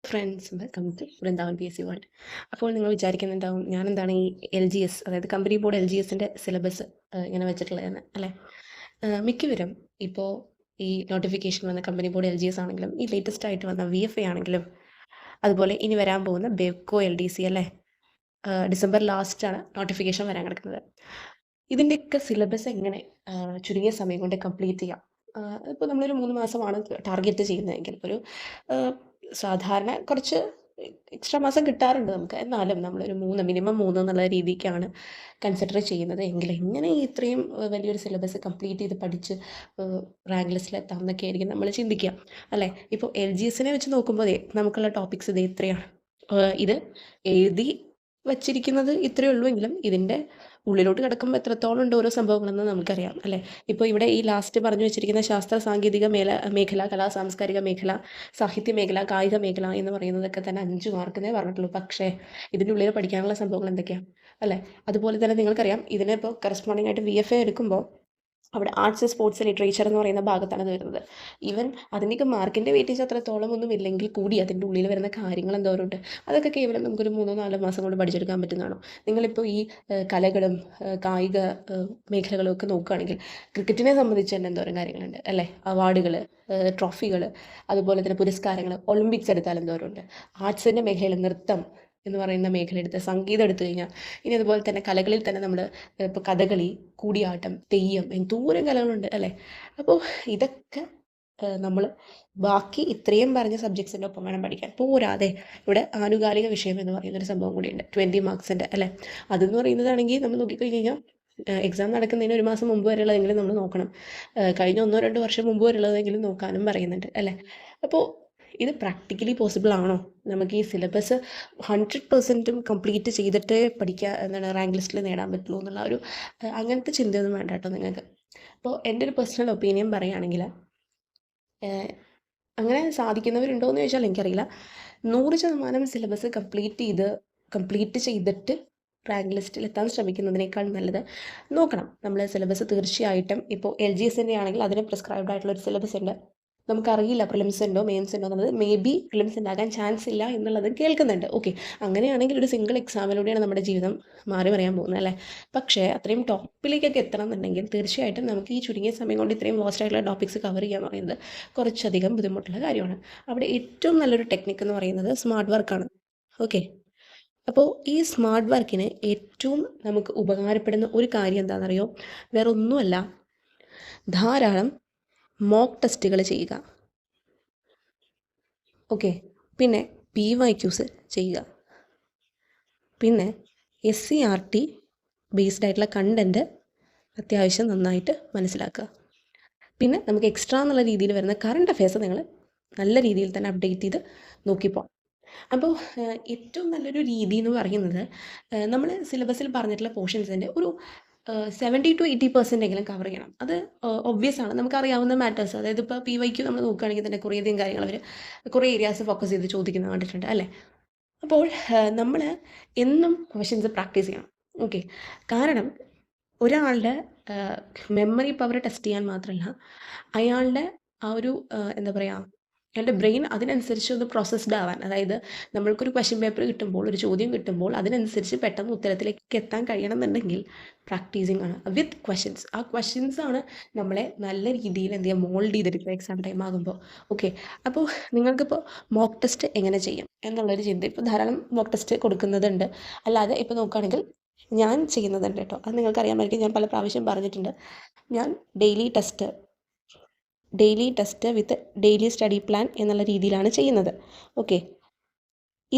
Friends welcome to Vrindavan P S C world. അപ്പോൾ നിങ്ങൾ വിചാരിക്കുന്നുണ്ടാവും ഞാൻ എന്താണ് ഈ LGS, അതായത് കമ്പനി ബോർഡ് LGSൻ്റെ സിലബസ് ഇങ്ങനെ വെച്ചിട്ടുള്ളതെന്ന് അല്ലേ. മിക്കവരും ഇപ്പോൾ ഈ നോട്ടിഫിക്കേഷൻ വന്ന കമ്പനി ബോർഡ് LGS ആണെങ്കിലും ഈ ലേറ്റസ്റ്റ് ആയിട്ട് വന്ന VFA ആണെങ്കിലും അതുപോലെ ഇനി വരാൻ പോകുന്ന ബെവ്കോ LDC അല്ലേ, ഡിസംബർ ലാസ്റ്റാണ് നോട്ടിഫിക്കേഷൻ വരാൻ കിടക്കുന്നത്. ഇതിൻ്റെയൊക്കെ സിലബസ് എങ്ങനെ ചുരുങ്ങിയ സമയം കൊണ്ട് കംപ്ലീറ്റ് ചെയ്യാം. ഇപ്പോൾ നമ്മളൊരു 3 മാസമാണ് ടാർഗറ്റ് ചെയ്യുന്നതെങ്കിൽ ഒരു സാധാരണ കുറച്ച് എക്സ്ട്രാ മാസം കിട്ടാറുണ്ട് നമുക്ക്. എന്നാലും നമ്മളൊരു മിനിമം 3 എന്നുള്ള രീതിക്കാണ് കൺസിഡർ ചെയ്യുന്നത് എങ്കിൽ എങ്ങനെ ഇത്രയും വലിയൊരു സിലബസ് കംപ്ലീറ്റ് ചെയ്ത് പഠിച്ച് റാങ്ക് ലിസ്റ്റിലെത്താം എന്നൊക്കെ ആയിരിക്കും നമ്മൾ ചിന്തിക്കുക അല്ലേ. ഇപ്പോൾ LGSനെ വെച്ച് നോക്കുമ്പോൾ നമുക്കുള്ള ടോപ്പിക്സ് ഇത് ഇത്രയാണ്. ഇത് എഴുതി വച്ചിരിക്കുന്നത് ഇത്രയേ ഉള്ളൂ എങ്കിലും ഇതിൻ്റെ ഉള്ളിലോട്ട് കിടക്കുമ്പോൾ എത്രത്തോളം ഉണ്ട് ഓരോ സംഭവങ്ങളെന്ന് നമുക്കറിയാം അല്ലേ. ഇപ്പോൾ ഇവിടെ ഈ ലാസ്റ്റ് പറഞ്ഞു വെച്ചിരിക്കുന്ന ശാസ്ത്ര സാങ്കേതിക മേഖല, കലാ സാംസ്കാരിക മേഖല, സാഹിത്യ മേഖല, കായിക മേഖല എന്ന് പറയുന്നതൊക്കെ തന്നെ 5 മാർക്കിനേ പറഞ്ഞിട്ടുള്ളൂ. പക്ഷേ ഇതിൻ്റെ ഉള്ളിൽ പഠിക്കാനുള്ള സംഭവങ്ങൾ എന്തൊക്കെയാണ് അല്ലേ. അതുപോലെ തന്നെ നിങ്ങൾക്കറിയാം ഇതിനിപ്പോൾ കറസ്പോണ്ടിങ് ആയിട്ട് VFA എടുക്കുമ്പോൾ അവിടെ ആർട്സ്, സ്പോർട്സ്, ലിറ്ററേച്ചർ എന്ന് പറയുന്ന ഭാഗത്താണ് ഇത് വരുന്നത്. ഈവൻ അതിൻ്റെയൊക്കെ മാർക്കിൻ്റെ വെയിറ്റേജ് അത്രത്തോളം ഒന്നും ഇല്ലെങ്കിൽ കൂടി അതിൻ്റെ ഉള്ളിൽ വരുന്ന കാര്യങ്ങൾ എന്തോരമുണ്ട്. അതൊക്കെ കേവലം നമുക്കൊരു 3-4 മാസം കൊണ്ട് പഠിച്ചെടുക്കാൻ പറ്റുന്നതാണോ. നിങ്ങളിപ്പോൾ ഈ കലകളും കായിക മേഖലകളും ഒക്കെ നോക്കുകയാണെങ്കിൽ ക്രിക്കറ്റിനെ സംബന്ധിച്ച് തന്നെ എന്തോരം കാര്യങ്ങളുണ്ട് അല്ലേ. അവാർഡുകൾ, ട്രോഫികൾ, അതുപോലെ തന്നെ പുരസ്കാരങ്ങൾ, ഒളിമ്പിക്സ് എടുത്താൽ എന്തോരമുണ്ട്. ആർട്സിൻ്റെ മേഖലയിൽ നൃത്തം എന്ന് പറയുന്ന മേഖല എടുത്ത്, സംഗീതം എടുത്തു കഴിഞ്ഞാൽ, ഇനി അതുപോലെ തന്നെ കലകളിൽ തന്നെ നമ്മൾ ഇപ്പോൾ കഥകളി, കൂടിയാട്ടം, തെയ്യം, എന്തോരം കലകളുണ്ട് അല്ലേ. അപ്പോൾ ഇതൊക്കെ നമ്മൾ ബാക്കി ഇത്രയും പറഞ്ഞ സബ്ജക്ട്സിൻ്റെ ഒപ്പം വേണം പഠിക്കാൻ. പോരാതെ ഇവിടെ ആനുകാലിക വിഷയം എന്ന് പറയുന്നൊരു സംഭവം കൂടിയുണ്ട്, 20 മാർക്സിൻ്റെ അല്ലേ. അതെന്ന് പറയുന്നതാണെങ്കിൽ നമ്മൾ നോക്കിക്കഴിഞ്ഞ് കഴിഞ്ഞാൽ എക്സാം നടക്കുന്നതിന് 1 മാസം മുമ്പ് വരെയുള്ളതെങ്കിലും നമ്മൾ നോക്കണം. കഴിഞ്ഞ 1-2 വർഷം മുമ്പ് വരെയുള്ളതെങ്കിലും നോക്കാനും പറയുന്നുണ്ട് അല്ലേ. അപ്പോൾ ഇത് പ്രാക്ടിക്കലി പോസിബിൾ ആണോ? നമുക്ക് ഈ സിലബസ് 100% കംപ്ലീറ്റ് ചെയ്തിട്ട് എന്താണ് റാങ്ക് ലിസ്റ്റിൽ നേടാൻ പറ്റുള്ളൂ എന്നുള്ള ഒരു അങ്ങനത്തെ ചിന്തയൊന്നും വേണ്ട കേട്ടോ നിങ്ങൾക്ക്. അപ്പോൾ എൻ്റെ ഒരു പേഴ്സണൽ ഒപ്പീനിയൻ പറയുകയാണെങ്കിൽ അങ്ങനെ സാധിക്കുന്നവരുണ്ടോ എന്ന് ചോദിച്ചാൽ എനിക്കറിയില്ല. 100% സിലബസ് കംപ്ലീറ്റ് ചെയ്തിട്ട് റാങ്ക് ലിസ്റ്റിൽ എത്താൻ ശ്രമിക്കുന്നതിനേക്കാൾ നല്ലത് നോക്കണം. നമ്മൾ സിലബസ് തീർച്ചയായിട്ടും ഇപ്പോൾ LGSൻ്റെ ആണെങ്കിൽ അതിന് പ്രിസ്ക്രൈബ്ഡ് ആയിട്ടുള്ള ഒരു സിലബസ് ഉണ്ട്. നമുക്കറിയില്ല പ്രിലിംസ് ഉണ്ടോ മെയിൻസ് ഉണ്ടോ എന്നുള്ളത്. മേ ബി പ്രിലിംസ് ഉണ്ടാകാൻ ചാൻസ് ഇല്ല എന്നുള്ളത് കേൾക്കുന്നുണ്ട്. ഓക്കെ, അങ്ങനെയാണെങ്കിൽ ഒരു സിംഗിൾ എക്സാമിലൂടെയാണ് നമ്മുടെ ജീവിതം മാറി മറിയാൻ പോകുന്നത് അല്ലേ. പക്ഷേ അത്രയും ടോപ്പിലേക്കൊക്കെ എത്തണം എന്നുണ്ടെങ്കിൽ തീർച്ചയായിട്ടും നമുക്ക് ഈ ചുരുങ്ങിയ സമയം കൊണ്ട് ഇത്രയും വാസ്റ്റ് ആയിട്ടുള്ള ടോപ്പിക്സ് കവർ ചെയ്യുക എന്ന് പറയുന്നത് കുറച്ചധികം ബുദ്ധിമുട്ടുള്ള കാര്യമാണ്. അവിടെ ഏറ്റവും നല്ലൊരു ടെക്നിക്ക് എന്ന് പറയുന്നത് സ്മാർട്ട് വർക്കാണ്. ഓക്കെ, അപ്പോൾ ഈ സ്മാർട്ട് വർക്കിന് ഏറ്റവും നമുക്ക് ഉപകാരപ്പെടുന്ന ഒരു കാര്യം എന്താണെന്നറിയോ? വേറെ ഒന്നുമല്ല, ധാരാളം മോക്ക് ടെസ്റ്റുകൾ ചെയ്യുക. ഓക്കെ, പിന്നെ PYQs ചെയ്യുക. പിന്നെ SCERT ബേസ്ഡ് ആയിട്ടുള്ള കണ്ടൻറ്റ് അത്യാവശ്യം നന്നായിട്ട് മനസ്സിലാക്കുക. പിന്നെ നമുക്ക് എക്സ്ട്രാ എന്നുള്ള രീതിയിൽ വരുന്ന കറണ്ട് അഫെയർസ് നിങ്ങൾ നല്ല രീതിയിൽ തന്നെ അപ്ഡേറ്റ് ചെയ്ത് നോക്കിപ്പോകാം. അപ്പോൾ ഏറ്റവും നല്ലൊരു രീതി എന്ന് പറയുന്നത് നമ്മൾ സിലബസിൽ പറഞ്ഞിട്ടുള്ള പോർഷൻസിൻ്റെ ഒരു 70 to 80% എങ്കിലും കവർ ചെയ്യണം. അത് ഒബ്വിയസ് ആണ്, നമുക്കറിയാവുന്ന മാറ്റേഴ്സ്. അതായത് ഇപ്പോൾ PYQ നമ്മൾ നോക്കുകയാണെങ്കിൽ തന്നെ കുറേയധികം കാര്യങ്ങൾ അവർ കുറേ ഏരിയാസ് ഫോക്കസ് ചെയ്ത് ചോദിക്കുന്നത് കണ്ടിട്ടുണ്ട് അല്ലേ. അപ്പോൾ നമ്മൾ എന്നും ക്വസ്റ്റ്യൻസ് പ്രാക്ടീസ് ചെയ്യണം. ഓക്കെ, കാരണം ഒരാളുടെ മെമ്മറി പവർ ടെസ്റ്റ് ചെയ്യാൻ മാത്രമല്ല, അയാളുടെ ആ ഒരു എന്താ പറയുക, അയാളുടെ ബ്രെയിൻ അതിനനുസരിച്ച് ഒന്ന് പ്രോസസ്ഡ് ആവാൻ, അതായത് നമ്മൾക്കൊരു ക്വസ്റ്റ്യൻ പേപ്പർ കിട്ടുമ്പോൾ, ഒരു ചോദ്യം കിട്ടുമ്പോൾ അതിനനുസരിച്ച് പെട്ടെന്ന് ഉത്തരത്തിലേക്ക് എത്താൻ കഴിയണമെന്നുണ്ടെങ്കിൽ പ്രാക്ടീസിങ് ആണ് വിത്ത് ക്വസ്റ്റ്യൻസ്. ആ ക്വസ്റ്റ്യൻസ് ആണ് നമ്മളെ നല്ല രീതിയിൽ എന്ത് ചെയ്യുക, മോൾഡ് ചെയ്തെടുക്കുക എക്സാം ടൈം ആകുമ്പോൾ. ഓക്കെ, അപ്പോൾ നിങ്ങൾക്കിപ്പോൾ മോക്ക് ടെസ്റ്റ് എങ്ങനെ ചെയ്യും എന്നുള്ളൊരു ചിന്ത, ഇപ്പോൾ ധാരാളം മോക്ക് ടെസ്റ്റ് കൊടുക്കുന്നതുണ്ട്. അല്ലാതെ ഇപ്പോൾ നോക്കുകയാണെങ്കിൽ ഞാൻ ചെയ്യുന്നതുണ്ട് കേട്ടോ. അത് നിങ്ങൾക്കറിയാമായിരിക്കും, ഞാൻ പല പ്രാവശ്യം പറഞ്ഞിട്ടുണ്ട്. ഞാൻ ഡെയിലി ടെസ്റ്റ് വിത്ത് ഡെയിലി സ്റ്റഡി പ്ലാൻ എന്നുള്ള രീതിയിലാണ് ചെയ്യുന്നത്. ഓക്കെ,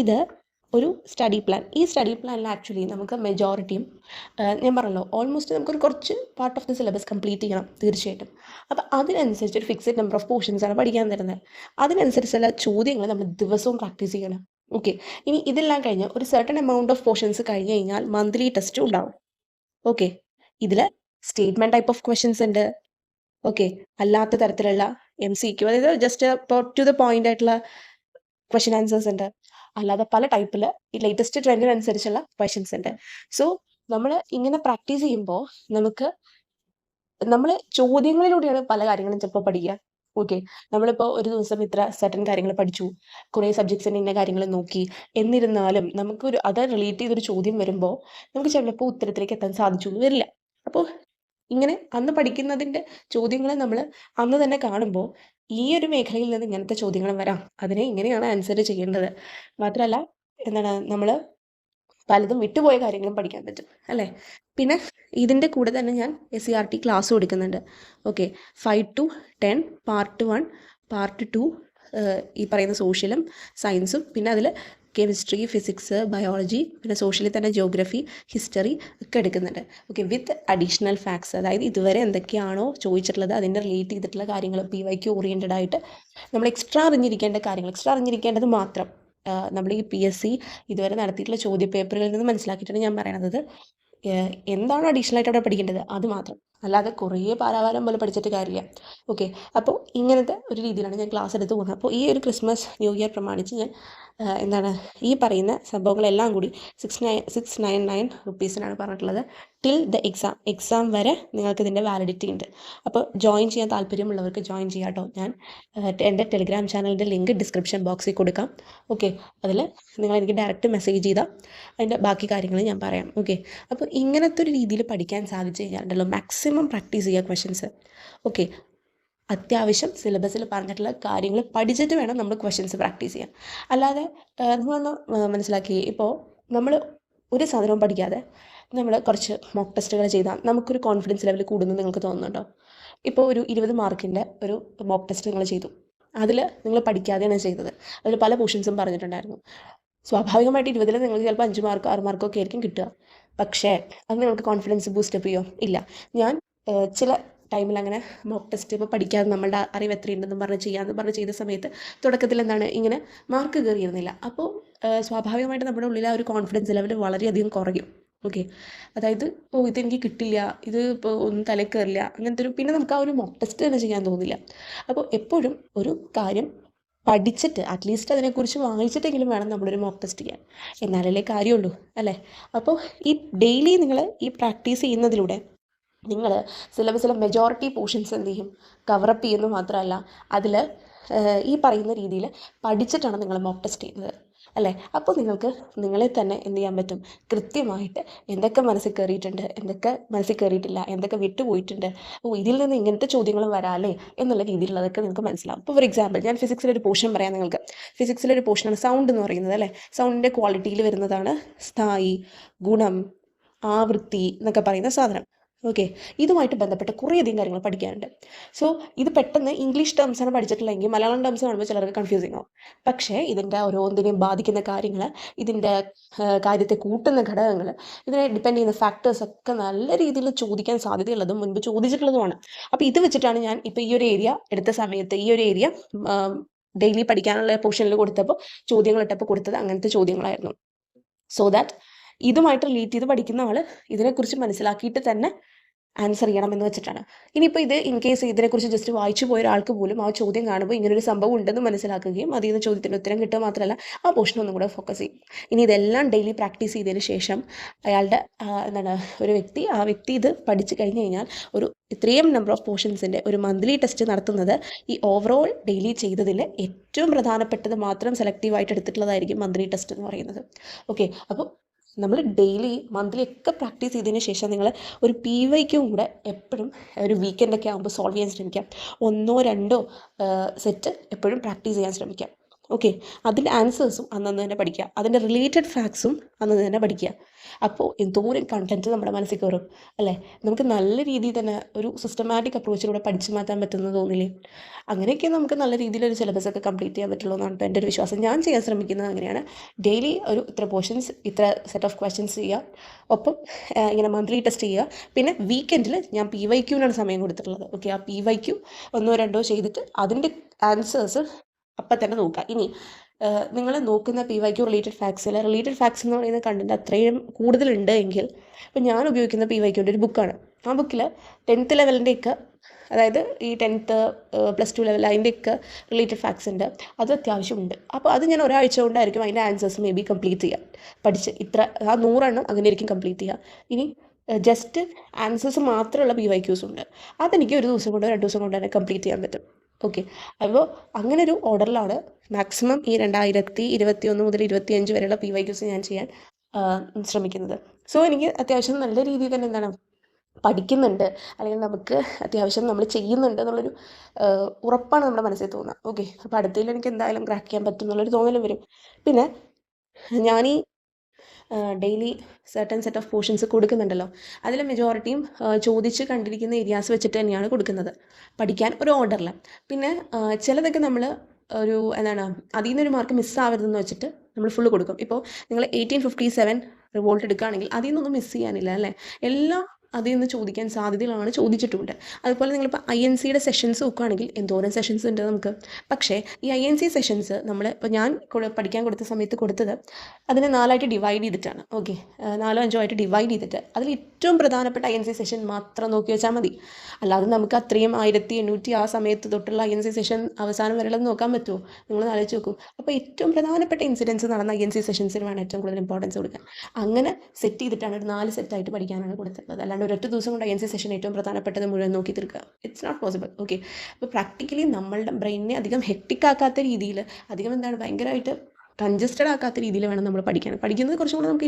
ഇത് ഒരു സ്റ്റഡി പ്ലാൻ. ഈ സ്റ്റഡി പ്ലാനിൽ ആക്ച്വലി നമുക്ക് മെജോറിറ്റിയും ഞാൻ പറഞ്ഞല്ലോ ഓൾമോസ്റ്റ് നമുക്കൊരു കുറച്ച് part of the syllabus complete ചെയ്യണം തീർച്ചയായിട്ടും. അപ്പോൾ അതിനനുസരിച്ച് ഒരു ഫിക്സഡ് നമ്പർ ഓഫ് പോർഷൻസാണ് പഠിക്കാൻ തരുന്നത്. അതിനനുസരിച്ചുള്ള ചോദ്യങ്ങൾ നമ്മൾ ദിവസവും പ്രാക്ടീസ് ചെയ്യണം. ഓക്കെ, ഇനി ഇതെല്ലാം കഴിഞ്ഞ് ഒരു സർട്ടൺ എമൗണ്ട് ഓഫ് പോർഷൻസ് കഴിഞ്ഞ് കഴിഞ്ഞാൽ മന്ത്ലി ടെസ്റ്റ് ഉണ്ടാവും. ഓക്കെ, ഇതിൽ സ്റ്റേറ്റ്മെൻറ്റ് ടൈപ്പ് ഓഫ് ക്വസ്റ്റ്യൻസ് ഉണ്ട്. ഓക്കെ, അല്ലാത്ത തരത്തിലുള്ള MCQ, അതായത് ജസ്റ്റ് ഇപ്പോൾ ടു ദ പോയിന്റ് ആയിട്ടുള്ള ക്വസ്റ്റ്യൻ ആൻസേഴ്സ് ഉണ്ട്. അല്ലാതെ പല ടൈപ്പിൽ ഈ ലേറ്റസ്റ്റ് ട്രെൻഡിനനുസരിച്ചുള്ള ക്വസ്റ്റ്യൻസ് ഉണ്ട്. സോ നമ്മൾ ഇങ്ങനെ പ്രാക്ടീസ് ചെയ്യുമ്പോൾ നമ്മൾ ചോദ്യങ്ങളിലൂടെയാണ് പല കാര്യങ്ങളും ചിലപ്പോൾ പഠിക്കുക. ഓക്കെ. നമ്മളിപ്പോൾ ഒരു ദിവസം ഇത്ര സർട്ടൻ കാര്യങ്ങൾ പഠിച്ചു, കുറേ സബ്ജക്ട്സിൻ്റെ ഇന്ന കാര്യങ്ങൾ നോക്കി. എന്നിരുന്നാലും നമുക്കൊരു അത് റിലേറ്റ് ചെയ്തൊരു ചോദ്യം വരുമ്പോൾ നമുക്ക് ചിലപ്പോൾ ഉത്തരത്തിലേക്ക് എത്താൻ സാധിച്ചു എന്ന് വരില്ല. അപ്പോൾ ഇങ്ങനെ അന്ന് പഠിക്കുന്നതിൻ്റെ ചോദ്യങ്ങളെ നമ്മൾ അന്ന് തന്നെ കാണുമ്പോൾ ഈ ഒരു മേഖലയിൽ നിന്ന് ഇങ്ങനത്തെ ചോദ്യങ്ങൾ വരാം, അതിനെ ഇങ്ങനെയാണ് ആൻസർ ചെയ്യേണ്ടത്. മാത്രമല്ല എന്താണ് നമ്മൾ പലതും വിട്ടുപോയ കാര്യങ്ങളും പഠിക്കാൻ പറ്റും അല്ലേ. പിന്നെ ഇതിൻ്റെ കൂടെ തന്നെ ഞാൻ SCERT ക്ലാസ് കൊടുക്കുന്നുണ്ട്. ഓക്കെ, 5 to 10 പാർട്ട് 1 പാർട്ട് 2 ഈ പറയുന്ന സോഷ്യലും സയൻസും, പിന്നെ അതിൽ കെമിസ്ട്രി, ഫിസിക്സ്, ബയോളജി, പിന്നെ സോഷ്യലിൽ തന്നെ ജിയോഗ്രഫി, ഹിസ്റ്ററി ഒക്കെ എടുക്കുന്നുണ്ട്. ഓക്കെ, വിത്ത് അഡീഷണൽ ഫാക്ട്സ്, അതായത് ഇതുവരെ എന്തൊക്കെയാണോ ചോദിച്ചിട്ടുള്ളത് അതിൻ്റെ റിലേറ്റ് ചെയ്തിട്ടുള്ള കാര്യങ്ങൾ PYQ ഓറിയൻറ്റഡ് ആയിട്ട് നമ്മൾ എക്സ്ട്രാ അറിഞ്ഞിരിക്കേണ്ട കാര്യങ്ങൾ, എക്സ്ട്രാ അറിഞ്ഞിരിക്കേണ്ടത് മാത്രം നമ്മൾ ഈ PSC ഇതുവരെ നടത്തിയിട്ടുള്ള ചോദ്യപേപ്പറുകളിൽ നിന്ന് മനസ്സിലാക്കിയിട്ടാണ് ഞാൻ പറയണത്. എന്താണോ അഡീഷണൽ ആയിട്ട് അവിടെ പഠിക്കേണ്ടത് അത് മാത്രം, അല്ലാതെ കുറേ പാരാവാരം പോലെ പഠിച്ചിട്ട് കാര്യമില്ല. ഓക്കെ, അപ്പോൾ ഇങ്ങനത്തെ ഒരു രീതിയിലാണ് ഞാൻ ക്ലാസ് എടുത്ത് പോകുന്നത്. അപ്പോൾ ഈ ഒരു ക്രിസ്മസ് ന്യൂ ഇയർ പ്രമാണിച്ച് ഞാൻ എന്താണ് ഈ പറയുന്ന സംഭവങ്ങളെല്ലാം കൂടി 699 റുപ്പീസിനാണ് പറഞ്ഞിട്ടുള്ളത്. ടിൽ ദ എക്സാം വരെ നിങ്ങൾക്ക് ഇതിൻ്റെ വാലിഡിറ്റി ഉണ്ട്. അപ്പോൾ ജോയിൻ ചെയ്യാൻ താല്പര്യമുള്ളവർക്ക് ജോയിൻ ചെയ്യാം കേട്ടോ. ഞാൻ എൻ്റെ ടെലിഗ്രാം ചാനലിൻ്റെ ലിങ്ക് ഡിസ്ക്രിപ്ഷൻ ബോക്സിൽ കൊടുക്കാം. ഓക്കെ, അതിൽ നിങ്ങൾ എനിക്ക് ഡയറക്റ്റ് മെസ്സേജ് ചെയ്താൽ അതിൻ്റെ ബാക്കി കാര്യങ്ങൾ ഞാൻ പറയാം. ഓക്കെ, അപ്പോൾ ഇങ്ങനത്തെ ഒരു രീതിയിൽ പഠിക്കാൻ സാധിച്ചു കഴിഞ്ഞാൽ മാക്സിമം പ്രാക്ടീസ് ചെയ്യുക ക്വസ്റ്റ്യൻസ്. ഓക്കെ, അത്യാവശ്യം സിലബസിൽ പറഞ്ഞിട്ടുള്ള കാര്യങ്ങൾ പഠിച്ചിട്ട് വേണം നമ്മൾ ക്വസ്റ്റ്യൻസ് പ്രാക്ടീസ് ചെയ്യാൻ. അല്ലാതെ നിങ്ങളൊന്ന് മനസ്സിലാക്കി, ഇപ്പോൾ നമ്മൾ ഒരു സാധനവും പഠിക്കാതെ നമ്മൾ കുറച്ച് മോക്ക് ടെസ്റ്റുകൾ ചെയ്താൽ നമുക്കൊരു കോൺഫിഡൻസ് ലെവൽ കൂടുന്നു നിങ്ങൾക്ക് തോന്നുന്നുണ്ടോ? ഇപ്പോൾ ഒരു 20 മാർക്കിൻ്റെ ഒരു മോക്ക് ടെസ്റ്റ് നിങ്ങൾ ചെയ്തു, അതിൽ നിങ്ങൾ പഠിക്കാതെയാണ് ചെയ്തത്. അതിൽ പല പോർഷൻസും പറഞ്ഞിട്ടുണ്ടായിരുന്നു. സ്വാഭാവികമായിട്ട് 20-ൽ നിങ്ങൾക്ക് ചിലപ്പോൾ 5 മാർക്ക് 6 മാർക്കൊക്കെ ആയിരിക്കും കിട്ടുക. പക്ഷേ അത് നിങ്ങൾക്ക് കോൺഫിഡൻസ് ബൂസ്റ്റപ്പ് ചെയ്യുമോ? ഇല്ല. ഞാൻ ചില ടൈമിൽ അങ്ങനെ മോക്ക് ടെസ്റ്റ് ഇപ്പോൾ പഠിക്കാതെ നമ്മളുടെ അറിവ് എത്രയുണ്ടെന്നും പറഞ്ഞ് ചെയ്യാമെന്ന് പറഞ്ഞ് ചെയ്ത സമയത്ത് തുടക്കത്തിൽ എന്താണ് ഇങ്ങനെ മാർക്ക് കയറിയിരുന്നില്ല. അപ്പോൾ സ്വാഭാവികമായിട്ട് നമ്മുടെ ഉള്ളിൽ ആ ഒരു കോൺഫിഡൻസ് ലെവൽ വളരെയധികം കുറയും. ഓക്കെ, അതായത് ഇതെനിക്ക് കിട്ടില്ല, ഇത് ഇപ്പോൾ ഒന്നും തലയിൽ കയറില്ല, അങ്ങനത്തെ ഒരു, പിന്നെ നമുക്ക് ആ ഒരു മോക്ക് ടെസ്റ്റ് തന്നെ ചെയ്യാൻ തോന്നില്ല. അപ്പോൾ എപ്പോഴും ഒരു കാര്യം പഠിച്ചിട്ട് അറ്റ്ലീസ്റ്റ് അതിനെക്കുറിച്ച് വായിച്ചിട്ടെങ്കിലും വേണം നമ്മളൊരു മോക്ക് ടെസ്റ്റ് ചെയ്യാൻ, എന്നാലല്ലേ കാര്യമുള്ളൂ അല്ലേ. അപ്പോൾ ഈ ഡെയിലി നിങ്ങൾ ഈ പ്രാക്ടീസ് ചെയ്യുന്നതിലൂടെ നിങ്ങൾ സിലബസിലെ മെജോറിറ്റി പോർഷൻസ് എന്ത് ചെയ്യും, കവറപ്പ് ചെയ്യുന്നത് മാത്രമല്ല അതിൽ ഈ പറയുന്ന രീതിയിൽ പഠിച്ചിട്ടാണ് നിങ്ങൾ മോക്ക് ടെസ്റ്റ് ചെയ്യുന്നത് അല്ലേ. അപ്പോൾ നിങ്ങൾക്ക് നിങ്ങളെ തന്നെ എന്ത് ചെയ്യാൻ പറ്റും, കൃത്യമായിട്ട് എന്തൊക്കെ മനസ്സിൽ കയറിയിട്ടുണ്ട്, എന്തൊക്കെ മനസ്സിൽ കയറിയിട്ടില്ല, എന്തൊക്കെ വിട്ടുപോയിട്ടുണ്ട്, ഇതിൽ നിന്ന് ഇങ്ങനത്തെ ചോദ്യങ്ങൾ വരാമല്ലേ എന്നുള്ള രീതിയിലുള്ളതൊക്കെ നിങ്ങൾക്ക് മനസ്സിലാവും. ഇപ്പോൾ ഫോർ എക്സാമ്പിൾ ഞാൻ ഫിസിക്സിലൊരു പോർഷൻ പറയാം നിങ്ങൾക്ക്. ഫിസിക്സിലൊരു പോർഷനാണ് സൗണ്ട് എന്ന് പറയുന്നത് അല്ലേ. സൗണ്ടിൻ്റെ ക്വാളിറ്റിയിൽ വരുന്നതാണ് സ്ഥായി, ഗുണം, ആവൃത്തി എന്നൊക്കെ പറയുന്ന സാധനം. ഓക്കെ, ഇതുമായിട്ട് ബന്ധപ്പെട്ട കുറേയധികം കാര്യങ്ങൾ പഠിക്കാനുണ്ട്. സോ ഇത് പെട്ടെന്ന് ഇംഗ്ലീഷ് ടേംസാണ് പഠിച്ചിട്ടില്ലെങ്കിൽ മലയാളം ടേംസ് കാണുമ്പോൾ ചിലർക്ക് കൺഫ്യൂസിങ് ആവും. പക്ഷേ ഇതിൻ്റെ ഓരോന്നിനെയും ബാധിക്കുന്ന കാര്യങ്ങൾ, ഇതിൻ്റെ കാര്യത്തെ കൂട്ടുന്ന ഘടകങ്ങൾ, ഇതിനെ ഡിപ്പെൻഡ് ചെയ്യുന്ന ഫാക്ടേഴ്സ് ഒക്കെ നല്ല രീതിയിൽ ചോദിക്കാൻ സാധ്യതയുള്ളതും മുൻപ് ചോദിച്ചിട്ടുള്ളതുമാണ്. അപ്പോൾ ഇത് വെച്ചിട്ടാണ് ഞാൻ ഇപ്പോൾ ഈ ഒരു ഏരിയ എടുത്ത സമയത്ത് ഈ ഒരു ഏരിയ ഡെയിലി പഠിക്കാനുള്ള പോർഷനിൽ കൊടുത്തപ്പോൾ ചോദ്യങ്ങൾ ഇട്ടപ്പോൾ കൊടുത്തത് അങ്ങനത്തെ ചോദ്യങ്ങളായിരുന്നു. സോ ദാറ്റ് ഇതുമായിട്ട് റിലേറ്റ് ചെയ്ത് പഠിക്കുന്ന ആൾ ഇതിനെക്കുറിച്ച് മനസ്സിലാക്കിയിട്ട് തന്നെ ആൻസർ ചെയ്യണം എന്ന് വെച്ചിട്ടാണ്. ഇനിയിപ്പോൾ ഇത് ഇൻ കേസ് ഇതിനെക്കുറിച്ച് ജസ്റ്റ് വായിച്ചു പോയ ഒരാൾക്ക് പോലും ആ ചോദ്യം കാണുമ്പോൾ ഇങ്ങനൊരു സംഭവം ഉണ്ടെന്ന് മനസ്സിലാക്കുകയും അതിൽ നിന്ന് ചോദ്യത്തിൻ്റെ ഉത്തരം കിട്ടുക മാത്രമല്ല ആ പോർഷൻ ഒന്നും കൂടെ ഫോക്കസ് ചെയ്യും. ഇനി ഇതെല്ലാം ഡെയിലി പ്രാക്ടീസ് ചെയ്തതിന് ശേഷം അയാളുടെ ഒരു വ്യക്തി ആ വ്യക്തി ഇത് പഠിച്ചു കഴിഞ്ഞ് കഴിഞ്ഞാൽ ഒരു ഇത്രയും നമ്പർ ഓഫ് പോർഷൻസിൻ്റെ ഒരു മന്ത്ലി ടെസ്റ്റ് നടത്തുന്നത് ഈ ഓവറോൾ ഡെയിലി ചെയ്തതിൽ ഏറ്റവും പ്രധാനപ്പെട്ടത് മാത്രം സെലക്റ്റീവായിട്ട് എടുത്തിട്ടുള്ളതായിരിക്കും മന്ത്ലി ടെസ്റ്റ് എന്ന് പറയുന്നത്. ഓക്കെ, അപ്പോൾ നമ്മൾ ഡെയിലി മന്ത്ലി ഒക്കെ പ്രാക്ടീസ് ചെയ്തതിന് ശേഷം നിങ്ങൾ ഒരു PYQ കൂടെ എപ്പോഴും ഒരു വീക്കെൻഡൊക്കെ ആകുമ്പോൾ സോൾവ് ചെയ്യാൻ ശ്രമിക്കാം. 1-2 സെറ്റ് എപ്പോഴും പ്രാക്ടീസ് ചെയ്യാൻ ശ്രമിക്കാം. ഓക്കെ, അതിൻ്റെ ആൻസേഴ്സും അന്നന്ന് തന്നെ പഠിക്കുക, അതിൻ്റെ റിലേറ്റഡ് ഫാക്ട്സും അന്നന്ന് തന്നെ പഠിക്കുക. അപ്പോൾ എന്തോരം കണ്ടൻറ്റ് നമ്മുടെ മനസ്സിൽ കയറും അല്ലേ. നമുക്ക് നല്ല രീതിയിൽ തന്നെ ഒരു സിസ്റ്റമാറ്റിക് അപ്രോച്ചിലൂടെ പഠിച്ചു മാറ്റാൻ പറ്റുമെന്ന് തോന്നില്ലേ. അങ്ങനെയൊക്കെ നമുക്ക് നല്ല രീതിയിലൊരു സിലബസൊക്കെ കംപ്ലീറ്റ് ചെയ്യാൻ പറ്റുള്ളൂ എന്നാണ് എൻ്റെ ഒരു വിശ്വാസം. ഞാൻ ചെയ്യാൻ ശ്രമിക്കുന്നത് അങ്ങനെയാണ്. ഡെയിലി ഒരു ഇത്ര പോർഷൻസ്, ഇത്ര സെറ്റ് ഓഫ് ക്വസ്റ്റ്യൻസ് ചെയ്യുക, ഒപ്പം ഇങ്ങനെ മന്ത്ലി ടെസ്റ്റ് ചെയ്യുക. പിന്നെ വീക്കെൻഡിൽ ഞാൻ PYQനാണ് സമയം കൊടുത്തിട്ടുള്ളത്. ഓക്കെ, ആ PYQ 1-2 ചെയ്തിട്ട് അതിൻ്റെ ആൻസേഴ്സ് അപ്പം തന്നെ നോക്കുക. ഇനി നിങ്ങൾ നോക്കുന്ന PYQ റിലേറ്റഡ് ഫാക്ട്സിൽ റിലേറ്റഡ് ഫാക്ട്സ് എന്ന് പറയുന്ന കണ്ടൻറ്റ് അത്രയും കൂടുതലുണ്ട് എങ്കിൽ, ഇപ്പം ഞാൻ ഉപയോഗിക്കുന്ന PYQൻ്റെ ഒരു ബുക്കാണ്. ആ ബുക്കിൽ 10th ലെവലിൻ്റെയൊക്കെ, അതായത് ഈ 10th +2 ലെവൽ അതിൻ്റെയൊക്കെ റിലേറ്റഡ് ഫാക്ട്സ് ഉണ്ട്. അത് അത്യാവശ്യമുണ്ട്. അപ്പോൾ അത് ഞാൻ ഒരാഴ്ച കൊണ്ടായിരിക്കും അതിൻ്റെ ആൻസേഴ്സ് മേ ബി കംപ്ലീറ്റ് ചെയ്യുക. പഠിച്ച് ഇത്ര ആ 100 എണ്ണം അങ്ങനെ ആയിരിക്കും കംപ്ലീറ്റ് ചെയ്യുക. ഇനി ജസ്റ്റ് ആൻസേഴ്സ് മാത്രമുള്ള PYQs ഉണ്ട്. അതെനിക്ക് ഒരു ദിവസം കൊണ്ടോ 2 ദിവസം കൊണ്ടോ തന്നെ കംപ്ലീറ്റ് ചെയ്യാൻ പറ്റും. ഓക്കെ. അപ്പോൾ അങ്ങനെ ഒരു ഓർഡറിലാണ് മാക്സിമം ഈ 2021 മുതൽ 25 വരെയുള്ള PYQs ഞാൻ ചെയ്യാൻ ശ്രമിക്കുന്നത്. സോ എനിക്ക് അത്യാവശ്യം നല്ല രീതിയിൽ തന്നെ എന്താണ് പഠിക്കുന്നുണ്ട്, അല്ലെങ്കിൽ നമുക്ക് അത്യാവശ്യം നമ്മൾ ചെയ്യുന്നുണ്ട് എന്നുള്ളൊരു ഉറപ്പാണ് നമ്മുടെ മനസ്സിൽ തോന്നുക. ഓക്കെ, അപ്പോൾ അടുത്തതിൽ എനിക്ക് എന്തായാലും ക്രാക്ക് ചെയ്യാൻ പറ്റും എന്നുള്ളൊരു തോന്നലും വരും. പിന്നെ ഞാനീ daily certain set of portions കൊടുക്കുന്നുണ്ടല്ലോ, അതിൽ മെജോറിറ്റിയും ചോദിച്ച് കണ്ടിരിക്കുന്ന ഏരിയാസ് വെച്ചിട്ട് തന്നെയാണ് കൊടുക്കുന്നത്, പഠിക്കാൻ ഒരു ഓർഡറിൽ. പിന്നെ ചിലതൊക്കെ നമ്മൾ ഒരു എന്താണ് അതിൽ നിന്നൊരു മാർക്ക് മിസ്സാവരുതെന്ന് വെച്ചിട്ട് നമ്മൾ ഫുള്ള് കൊടുക്കും. ഇപ്പോൾ നിങ്ങൾ 1857 റിവോൾട്ട് എടുക്കുകയാണെങ്കിൽ അതിൽ നിന്നൊന്നും മിസ് ചെയ്യാനില്ല അല്ലേ, എല്ലാം അതിൽ നിന്ന് ചോദിക്കാൻ സാധ്യതകളാണ്, ചോദിച്ചിട്ടുമുണ്ട്. അതുപോലെ നിങ്ങളിപ്പോൾ INCയുടെ സെഷൻസ് നോക്കുകയാണെങ്കിൽ എന്തോരം സെഷൻസ് ഉണ്ട് നമുക്ക്. പക്ഷേ ഈ INC സെഷൻസ് നമ്മൾ ഇപ്പോൾ ഞാൻ പഠിക്കാൻ കൊടുത്ത സമയത്ത് കൊടുത്തത് അതിനെ 4ആയിട്ട് ഡിവൈഡ് ചെയ്തിട്ടാണ്. ഓക്കെ, 4 5 ആയിട്ട് ഡിവൈഡ് ചെയ്തിട്ട് അതിൽ ഏറ്റവും പ്രധാനപ്പെട്ട INC സെഷൻ മാത്രം നോക്കി വെച്ചാൽ മതി. അല്ലാതെ നമുക്ക് അത്രയും 1800 ആ സമയത്ത് തൊട്ടുള്ള INC സെഷൻ അവസാനം വരെയുള്ളത് നോക്കാൻ പറ്റുമോ? നിങ്ങൾ ആലോചിച്ച് നോക്കൂ. അപ്പോൾ ഏറ്റവും പ്രധാനപ്പെട്ട ഇൻസിഡൻസ് നടന്ന INC സെഷൻസിന് വേണം ഏറ്റവും കൂടുതൽ ഇമ്പോർട്ടൻസ് കൊടുക്കാൻ. അങ്ങനെ സെറ്റ് ചെയ്തിട്ടാണ് ഒരു 4 സെറ്റായിട്ട് പഠിക്കാനാണ് കൊടുത്തിട്ടുള്ളത്. അല്ലാണ്ട് ഒരൊറ്റ ദിവസം കൊണ്ട് INC സെഷൻ ഏറ്റവും പ്രധാനപ്പെട്ടത് മുഴുവൻ നോക്കി തീർക്കുക, ഇറ്റ്സ് നോട്ട് പോസിബിൾ. ഓക്കെ, അപ്പോൾ പ്രാക്ടിക്കലി നമ്മളുടെ ബ്രെയിനിനെ അധികം ഹെക്ടിക് ആക്കാത്ത രീതിയിൽ, അധികം എന്താണ് ഭയങ്കരമായിട്ട് കൺജസ്റ്റഡ് ആക്കാത്ത രീതിയിൽ വേണം നമ്മൾ പഠിക്കാൻ. പഠിക്കുന്നത് കുറച്ചും കൂടെ നമുക്ക്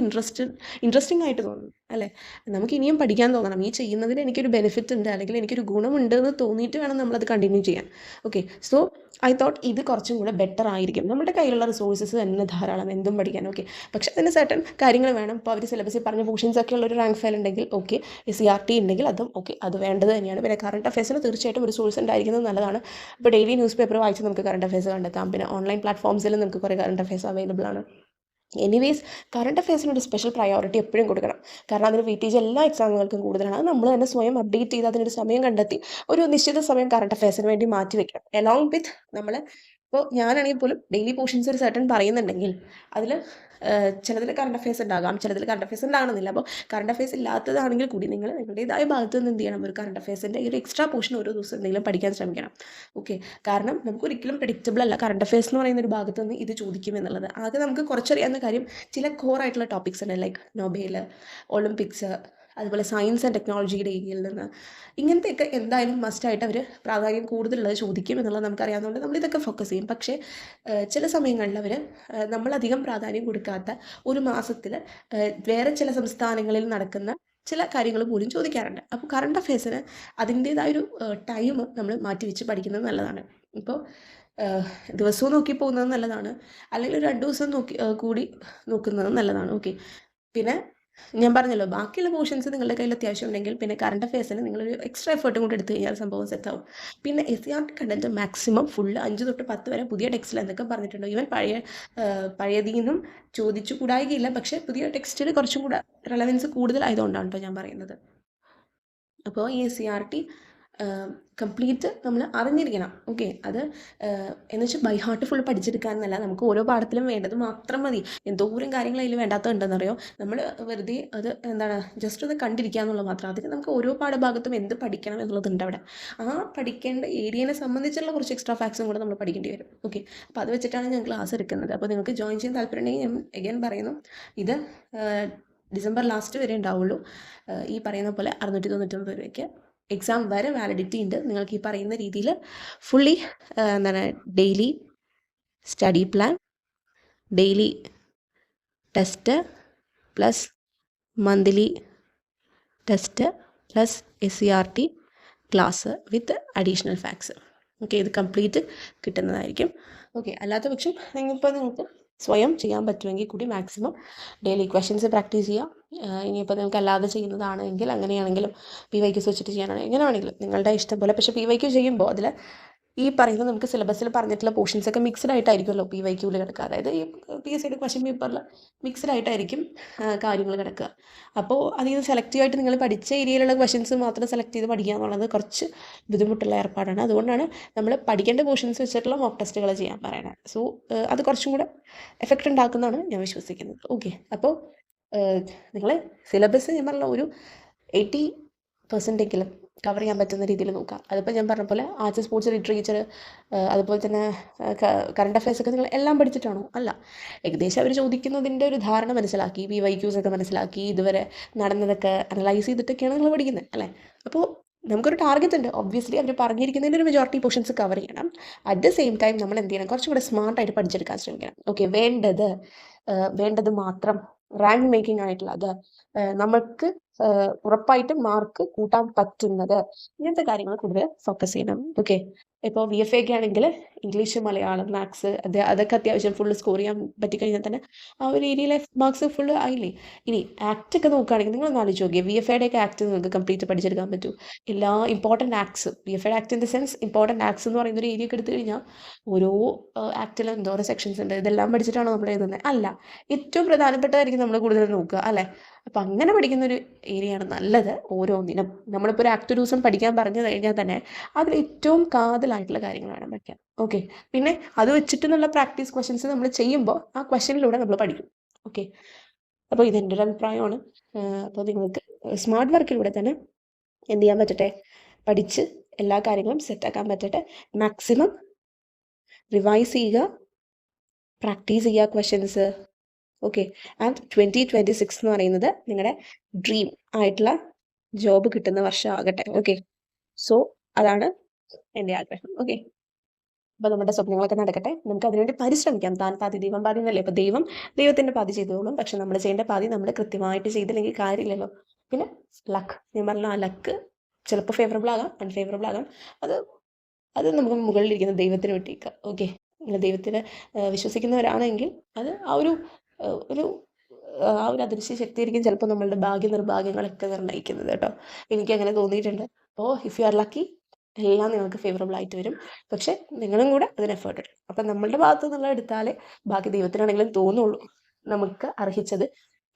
ഇൻട്രസ്റ്റിംഗ് ആയിട്ട് തോന്നും അല്ലേ. നമുക്ക് ഇനിയും പഠിക്കാൻ തോന്നണം, ഈ ചെയ്യുന്നതിന് എനിക്കൊരു ബെനിഫിറ്റ് ഉണ്ട് അല്ലെങ്കിൽ എനിക്കൊരു ഗുണമുണ്ട് എന്ന് തോന്നിയിട്ട് വേണം നമ്മളത് കണ്ടിന്യൂ ചെയ്യാൻ. ഓക്കെ, സോ ഐ തോട്ട് ഇത് കുറച്ചും കൂടെ ബെറ്റർ ആയിരിക്കും. നമ്മുടെ കയ്യിലുള്ള റിസോഴ്സസ് തന്നെ ധാരാളം, എന്തും പഠിക്കാൻ. ഓക്കെ, പക്ഷേ അതിന് സർട്ടൻ കാര്യങ്ങൾ വേണം. ഇപ്പോൾ അവർ സിലബസിൽ പറഞ്ഞ പോർഷൻസ് ഒക്കെ ഉള്ളൊരു റാങ്ക് ഫയൽ ഉണ്ടെങ്കിൽ ഓക്കെ, CRT ഉണ്ടെങ്കിൽ അതും ഓക്കെ, അത് വേണ്ടത് തന്നെയാണ്. പിന്നെ കറണ്ട് അഫയേഴ്സിന് തീർച്ചയായിട്ടും ഒരു സോഴ്സ് ഉണ്ടായിരിക്കുന്നത് നല്ലതാണ്. ഇപ്പോൾ ഡെയിലി ന്യൂസ് പേപ്പർ വായിച്ച് നമുക്ക് കറണ്ട് അഫയേഴ്സ് കണ്ടെത്താം. പിന്നെ ഓൺലൈൻ പ്ലാറ്റ്ഫോംസിൽ നമുക്ക് കുറേ കറണ്ട് അഫയേഴ്സ് അവൈലബിൾ ആണ്. എനിവേസ് കറണ്ട് അഫയേഴ്സിനൊരു സ്പെഷ്യൽ പ്രയോറിറ്റി എപ്പോഴും കൊടുക്കണം. കാരണം അതിന് വെയിറ്റേജ് എല്ലാ എക്സാമുകൾക്കും കൂടുതലാണ്. അത് നമ്മൾ തന്നെ സ്വയം അപ്ഡേറ്റ് ചെയ്ത് അതിനൊരു സമയം കണ്ടെത്തി ഒരു നിശ്ചിത സമയം കറണ്ട് അഫയേഴ്സിന് വേണ്ടി മാറ്റി വെക്കണം. എലോങ് വിത്ത് നമ്മൾ ഇപ്പോൾ ഞാനാണെങ്കിൽ പോലും ഡെയിലി പോർഷൻസ് ഒരു സർട്ടൻ പറയുന്നുണ്ടെങ്കിൽ അതിൽ ചിലതിൽ കറണ്ട് അഫയേഴ്സ് ഉണ്ടാകാം, ചിലതിൽ കറണ്ട് അഫയേഴ്സ് ഉണ്ടാകണമെന്നില്ല. അപ്പോൾ കറണ്ട് അഫയേഴ്സ് ഇല്ലാത്തതാണെങ്കിൽ കൂടി നിങ്ങൾ നിങ്ങളുടേതായ ഭാഗത്ത് നിന്ന് എന്ത് ചെയ്യണം, ഒരു കറണ്ട് അഫയേഴ്സിൻ്റെ ഒരു എക്സ്ട്രാ പോർഷൻ ഓരോ ദിവസം എന്തെങ്കിലും പഠിക്കാൻ ശ്രമിക്കണം. ഓക്കെ, കാരണം നമുക്ക് ഒരിക്കലും പ്രെഡിക്റ്റബിൾ അല്ല കറണ്ട് അഫയേഴ്സ് എന്ന് പറയുന്ന ഒരു ഭാഗത്ത് നിന്ന് ഇത് ചോദിക്കും എന്നുള്ളത്. ആകെ നമുക്ക് കുറച്ചറിയാവുന്ന കാര്യം ചില കോറായിട്ടുള്ള ടോപ്പിക്സ് ഉണ്ട്, ലൈക്ക് നൊബേൽ, ഒളിമ്പിക്സ്, അതുപോലെ സയൻസ് ആൻഡ് ടെക്നോളജിയുടെ ഏരിയയിൽ നിന്ന്. ഇങ്ങനത്തെയൊക്കെ എന്തായാലും മസ്റ്റായിട്ട് അവർ പ്രാധാന്യം കൂടുതലുള്ളത് ചോദിക്കും എന്നുള്ളത് നമുക്കറിയാവുന്നതുകൊണ്ട് നമ്മളിതൊക്കെ ഫോക്കസ് ചെയ്യും. പക്ഷേ ചില സമയങ്ങളിൽ അവർ നമ്മളധികം പ്രാധാന്യം കൊടുക്കാത്ത ഒരു മാസത്തിൽ വേറെ ചില സംസ്ഥാനങ്ങളിൽ നടക്കുന്ന ചില കാര്യങ്ങൾ പോലും ചോദിക്കാറുണ്ട്. അപ്പോൾ കറണ്ട് അഫയേഴ്സിന് അതിൻ്റേതായൊരു ടൈം നമ്മൾ മാറ്റിവെച്ച് പഠിക്കുന്നത് നല്ലതാണ്. ഇപ്പോൾ ദിവസവും നോക്കി പോകുന്നത് നല്ലതാണ്, അല്ലെങ്കിൽ ഒരു 2 ദിവസം കൂടി നോക്കുന്നത് നല്ലതാണ്. ഓക്കെ, പിന്നെ ഞാൻ പറഞ്ഞല്ലോ, ബാക്കിയുള്ള പോർഷൻസ് നിങ്ങളുടെ കയ്യിൽ അത്യാവശ്യം ഉണ്ടെങ്കിൽ പിന്നെ കറണ്ട് അഫയേഴ്സിന് നിങ്ങളൊരു എക്സ്ട്രാ എഫേർട്ടും കൂടി എടുത്തു കഴിഞ്ഞാൽ സംഭവം സെറ്റാവും. പിന്നെ SCRT കണ്ടന്റ് മാക്സിമം ഫുള്ള് 5 തൊട്ട് 10 വരെ പുതിയ ടെക്സ്റ്റിൽ എന്തൊക്കെ പറഞ്ഞിട്ടുണ്ടോ, ഈവൻ പഴയതിൽ നിന്നും ചോദിച്ചു കൂടായികയില്ല, പക്ഷേ പുതിയ ടെക്സ്റ്റിൽ കുറച്ചും കൂടെ റെലവൻസ് കൂടുതലായതുകൊണ്ടാണ് കേട്ടോ ഞാൻ പറയുന്നത്. അപ്പോൾ ഈ SCRT കംപ്ലീറ്റ് നമ്മൾ അറിഞ്ഞിരിക്കണം. ഓക്കെ, അത് എന്ന് വെച്ചാൽ ബൈ ഹാർട്ട് ഫുൾ പഠിച്ചെടുക്കാമെന്നല്ല, നമുക്ക് ഓരോ പാഠത്തിലും വേണ്ടത് മാത്രം മതി. എന്തോരം കാര്യങ്ങൾ അതിൽ വേണ്ടാത്തതുണ്ടെന്നറിയോ. നമ്മൾ വെറുതെ അത് എന്താണ് ജസ്റ്റ് ഒന്ന് കണ്ടിരിക്കുക എന്നുള്ളത് മാത്രം. അതിന് നമുക്ക് ഓരോ പാഠഭാഗത്തും എന്ത് പഠിക്കണം എന്നുള്ളതുണ്ട് അവിടെ. ആ പഠിക്കേണ്ട ഏരിയനെ സംബന്ധിച്ചുള്ള കുറച്ച് എക്സ്ട്രാ ഫാക്ട്സും കൂടെ നമ്മൾ പഠിക്കേണ്ടി വരും. ഓക്കെ, അപ്പോൾ അത് വെച്ചിട്ടാണ് ഞാൻ ക്ലാസ് എടുക്കുന്നത്. അപ്പോൾ നിങ്ങൾക്ക് ജോയിൻ ചെയ്യാൻ താല്പര്യമുണ്ടെങ്കിൽ ഞാൻ എഗൈൻ പറയുന്നു, ഇത് ഡിസംബർ ലാസ്റ്റ് വരെ ഉണ്ടാവുള്ളൂ. ഈ പറയുന്ന പോലെ 699 രൂപയ്ക്ക് എക്സാം വരെ വാലിഡിറ്റി ഉണ്ട്. നിങ്ങൾക്ക് ഈ പറയുന്ന രീതിയിൽ ഫുള്ളി എന്താണ് daily study plan, daily test plus monthly test plus SCRT class with additional facts. Okay, ഇത് കംപ്ലീറ്റ് കിട്ടുന്നതായിരിക്കും. ഓക്കെ, അല്ലാത്ത പക്ഷം നിങ്ങൾക്ക് സ്വയം ചെയ്യാൻ പറ്റുമെങ്കിൽ കൂടി മാക്സിമം ഡെയിലി ക്വസ്റ്റ്യൻസ് പ്രാക്ടീസ് ചെയ്യുക. ഇനിയിപ്പോൾ നിങ്ങൾക്ക് അല്ലാതെ ചെയ്യുന്നതാണെങ്കിൽ അങ്ങനെയാണെങ്കിലും PYQs വെച്ചിട്ട് ചെയ്യാനാണെങ്കിൽ എങ്ങനെ വേണമെങ്കിലും നിങ്ങളുടെ ഇഷ്ടം പോലെ. പക്ഷേ PYQ ചെയ്യുമ്പോൾ അതിൽ ഈ പറയുന്നത് നമുക്ക് സിലബസിൽ പറഞ്ഞിട്ടുള്ള പോർഷൻസൊക്കെ മിക്സ്ഡ് ആയിട്ടായിരിക്കുമല്ലോ PYQവിൽ കിടക്കുക. അതായത് ഈ PSCയുടെ ക്വസ്റ്റ്യൻ പേപ്പറിൽ മിക്സ്ഡ് ആയിട്ടായിരിക്കും കാര്യങ്ങൾ കിടക്കുക. അപ്പോൾ അതിൽ നിന്ന് സെലക്റ്റീവായിട്ട് നിങ്ങൾ പഠിച്ച ഏരിയയിലുള്ള ക്വസ്റ്റ്യൻസ് മാത്രം സെലക്ട് ചെയ്ത് പഠിക്കുക എന്നുള്ളത് കുറച്ച് ബുദ്ധിമുട്ടുള്ള ഏർപ്പാടാണ്. അതുകൊണ്ടാണ് നമ്മൾ പഠിക്കേണ്ട പോർഷൻസ് വെച്ചിട്ടുള്ള മോക്ക് ടെസ്റ്റുകൾ ചെയ്യാൻ പറയുന്നത്. സോ അത് കുറച്ചും കൂടെ എഫക്റ്റ് ഉണ്ടാക്കുന്നതാണ് ഞാൻ വിശ്വസിക്കുന്നത്. ഓക്കെ, അപ്പോൾ നിങ്ങൾ സിലബസ് ഞാൻ പറഞ്ഞ ഒരു 80% കവർ ചെയ്യാൻ പറ്റുന്ന രീതിയിൽ നോക്കാം. അതിപ്പോൾ ഞാൻ പറഞ്ഞ പോലെ ആർട്സ്, സ്പോർട്സ്, ലിറ്ററേച്ചർ, അതുപോലെ തന്നെ കറണ്ട് അഫയേഴ്സൊക്കെ നിങ്ങൾ എല്ലാം പഠിച്ചിട്ടാണോ? അല്ല, ഏകദേശം അവർ ചോദിക്കുന്നതിൻ്റെ ഒരു ധാരണ മനസ്സിലാക്കി, PYQs ഒക്കെ മനസ്സിലാക്കി, ഇതുവരെ നടന്നതൊക്കെ അനലൈസ് ചെയ്തിട്ടൊക്കെയാണ് നിങ്ങൾ പഠിക്കുന്നത് അല്ലേ. അപ്പോൾ നമുക്കൊരു ടാർഗറ്റ് ഉണ്ട്. ഒബ്വിയസ്ലി അവർ പറഞ്ഞിരിക്കുന്നതിൻ്റെ ഒരു മെജോറിറ്റി പോർഷൻസ് കവർ ചെയ്യണം. അറ്റ് ദ സെയിം ടൈം നമ്മൾ എന്ത് ചെയ്യണം, കുറച്ചും കൂടെ സ്മാർട്ടായിട്ട് പഠിച്ചെടുക്കാൻ ശ്രമിക്കണം. ഓക്കെ, വേണ്ടത് മാത്രം റാങ്ക് മേക്കിംഗ് ആയിട്ടുള്ളത്, നമുക്ക് ഉറപ്പായിട്ടും മാർക്ക് കൂട്ടാൻ പറ്റുന്നത്, ഇങ്ങനത്തെ കാര്യങ്ങൾ കൂടുതൽ ഫോക്കസ് ചെയ്യണം. ഓക്കെ, ഇപ്പോൾ VFA ഒക്കെ ആണെങ്കിൽ ഇംഗ്ലീഷ്, മലയാളം, മാത്സ് അതൊക്കെ അത്യാവശ്യം ഫുള്ള് സ്കോർ ചെയ്യാൻ പറ്റിക്കഴിഞ്ഞാൽ തന്നെ ആ ഒരു ഏരിയയിലെ മാർക്സ് ഫുള്ള് ആയില്ലേ. ഇനി ആക്ട് ഒക്കെ നോക്കുകയാണെങ്കിൽ നിങ്ങളൊന്ന് ആലോചിച്ച് നോക്കിയേ, VFAയുടെ ഒക്കെ ആക്ട് നിങ്ങൾക്ക് കംപ്ലീറ്റ് പഠിച്ചെടുക്കാൻ പറ്റും. എല്ലാ ഇമ്പോർട്ടൻറ്റ് ആക്ട്സ്, VFAയുടെ act in the sense important acts എന്ന് പറയുന്ന ഒരു ഏരിയ ഒക്കെ എടുത്തു കഴിഞ്ഞാൽ ഓരോ ആക്ടിലും എന്തോരം സെക്ഷൻസ് ഉണ്ട്, ഇതെല്ലാം പഠിച്ചിട്ടാണോ നമ്മൾ എഴുതുന്നത്? അല്ല, ഏറ്റവും പ്രധാനപ്പെട്ടതായിരിക്കും നമ്മൾ കൂടുതൽ നോക്കുക അല്ലേ. അപ്പം അങ്ങനെ പഠിക്കുന്നൊരു ഏരിയയാണ് നല്ലത്. ഓരോന്നിനും നമ്മളിപ്പോൾ ഒരു ആക്ട് ഒരു ദിവസം പഠിക്കാൻ പറഞ്ഞു കഴിഞ്ഞാൽ തന്നെ അതിൽ ഏറ്റവും കാതലായിട്ടുള്ള കാര്യങ്ങൾ വേണം വയ്ക്കാൻ. ഓക്കെ, പിന്നെ അത് വെച്ചിട്ടുള്ള പ്രാക്ടീസ് ക്വസ്റ്റ്യൻസ് നമ്മൾ ചെയ്യുമ്പോൾ ആ ക്വസ്റ്റ്യനിലൂടെ നമ്മൾ പഠിക്കും. ഓക്കെ, അപ്പോൾ ഇതെൻ്റെ ഒരു അഭിപ്രായമാണ്. അപ്പോൾ നിങ്ങൾക്ക് സ്മാർട്ട് വർക്കിലൂടെ തന്നെ എന്ത് ചെയ്യാൻ പറ്റട്ടെ, പഠിച്ച് എല്ലാ കാര്യങ്ങളും സെറ്റാക്കാൻ പറ്റട്ടെ. മാക്സിമം റിവൈസ് ചെയ്യുക, പ്രാക്ടീസ് ചെയ്യുക ക്വസ്റ്റ്യൻസ്. ഓക്കെ, ആൻഡ് 2026 എന്ന് പറയുന്നത് നിങ്ങളുടെ ഡ്രീം ആയിട്ടുള്ള ജോബ് കിട്ടുന്ന വർഷമാകട്ടെ. ഓക്കെ, സോ അതാണ് എൻ്റെ ആഗ്രഹം. ഓക്കെ, അപ്പോൾ നമ്മുടെ സ്വപ്നങ്ങളൊക്കെ നടക്കട്ടെ. നമുക്ക് അതിനുവേണ്ടി പരിശ്രമിക്കാം. താൻ പാതി ദൈവം പാതി എന്നല്ലേ. അപ്പോൾ ദൈവത്തിൻ്റെ പാതി ചെയ്തോളും. പക്ഷെ നമ്മൾ ചെയ്യേണ്ട പാതി നമ്മൾ കൃത്യമായിട്ട് ചെയ്തില്ലെങ്കിൽ കാര്യമില്ലല്ലോ. പിന്നെ ലക്ക്, ഞാൻ പറഞ്ഞ ആ ലക്ക് ചിലപ്പോൾ ഫേവറബിൾ ആകാം, അൺഫേവറബിൾ ആകാം. അത് നമുക്ക് മുകളിലിരിക്കുന്ന ദൈവത്തിന് വിട്ടേക്കാം. ഓക്കെ, നിങ്ങൾ ദൈവത്തിന് വിശ്വസിക്കുന്നവരാണെങ്കിൽ അത് ആ ഒരു അദൃശ്യ ശക്തിയായിരിക്കും ചിലപ്പോൾ നമ്മളുടെ നിർഭാഗ്യങ്ങളൊക്കെ നിർണ്ണയിക്കുന്നത് കേട്ടോ. എനിക്കങ്ങനെ തോന്നിയിട്ടുണ്ട്. അപ്പോൾ ഇഫ് യു ആർ ലക്കി, എല്ലാം നിങ്ങൾക്ക് ഫേവറബിൾ ആയിട്ട് വരും. പക്ഷെ നിങ്ങളും കൂടെ അതിന് എഫേർട്ട് എടുക്കും. അപ്പം നമ്മളുടെ ഭാഗത്തു നിന്നുള്ള എടുത്താലേ ബാക്കി ദൈവത്തിനാണെങ്കിലും തോന്നുള്ളൂ നമുക്ക് അർഹിച്ചത്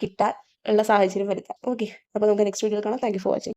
കിട്ടാൻ ഉള്ള സാഹചര്യം വരുത്താം. ഓക്കെ, അപ്പോൾ നമുക്ക് നെക്സ്റ്റ് വീഡിയോയിൽ കാണാം. Thank you for watching.